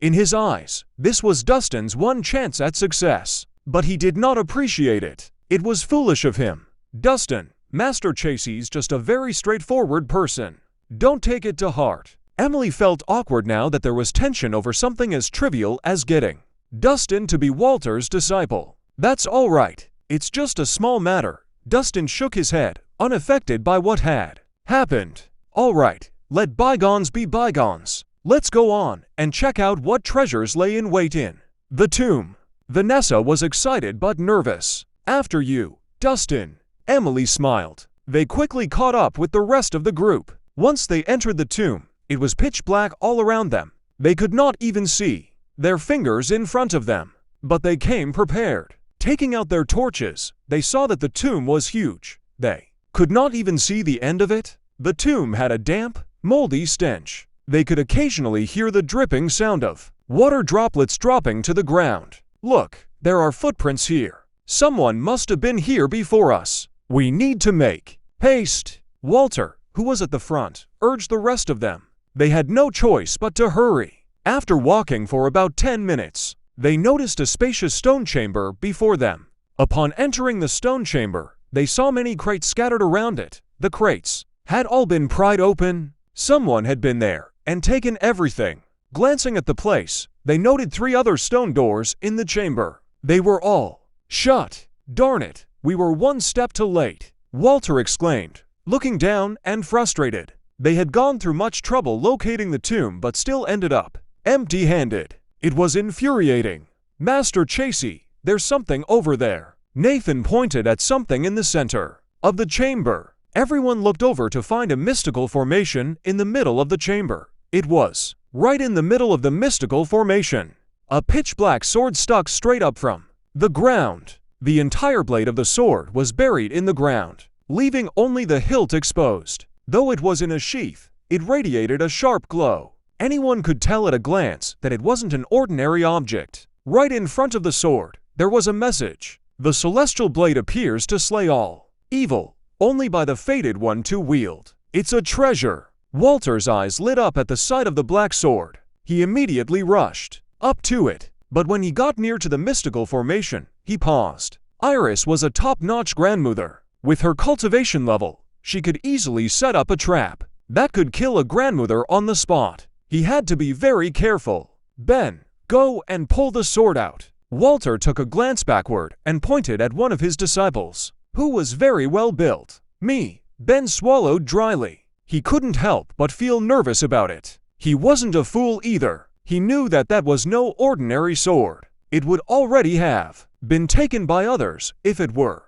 In his eyes, this was Dustin's one chance at success, but he did not appreciate it. It was foolish of him. Dustin, Master Chasey's just a very straightforward person. Don't take it to heart. Emily felt awkward now that there was tension over something as trivial as getting Dustin to be Walter's disciple. That's all right. It's just a small matter. Dustin shook his head, unaffected by what had happened. All right, let bygones be bygones. Let's go on and check out what treasures lay in wait in the tomb. Vanessa was excited but nervous. After you, Dustin. Emily smiled. They quickly caught up with the rest of the group. Once they entered the tomb, it was pitch black all around them. They could not even see their fingers in front of them. But they came prepared. Taking out their torches, they saw that the tomb was huge. They could not even see the end of it. The tomb had a damp, moldy stench. They could occasionally hear the dripping sound of water droplets dropping to the ground. Look, there are footprints here. Someone must have been here before us. We need to make haste. Walter, who was at the front, urged the rest of them. They had no choice but to hurry. After walking for about 10 minutes, they noticed a spacious stone chamber before them. Upon entering the stone chamber, they saw many crates scattered around it. The crates had all been pried open. Someone had been there and taken everything. Glancing at the place, they noted 3 other stone doors in the chamber. They were all shut. Darn it, we were one step too late, Walter exclaimed, looking down and frustrated. They had gone through much trouble locating the tomb but still ended up empty-handed. It was infuriating. Master Chasey, there's something over there. Nathan pointed at something in the center of the chamber. Everyone looked over to find a mystical formation in the middle of the chamber. It was right in the middle of the mystical formation. A pitch-black sword stuck straight up from the ground. The entire blade of the sword was buried in the ground, leaving only the hilt exposed. Though it was in a sheath, it radiated a sharp glow. Anyone could tell at a glance that it wasn't an ordinary object. Right in front of the sword, there was a message. The celestial blade appears to slay all evil, only by the fated one to wield. It's a treasure. Walter's eyes lit up at the sight of the black sword. He immediately rushed up to it, but when he got near to the mystical formation, he paused. Iris was a top-notch grandmother. With her cultivation level, she could easily set up a trap that could kill a grandmother on the spot. He had to be very careful. Ben, go and pull the sword out. Walter took a glance backward and pointed at one of his disciples, who was very well built. Me, Ben swallowed dryly. He couldn't help but feel nervous about it. He wasn't a fool either. He knew that that was no ordinary sword. It would already have been taken by others if it were.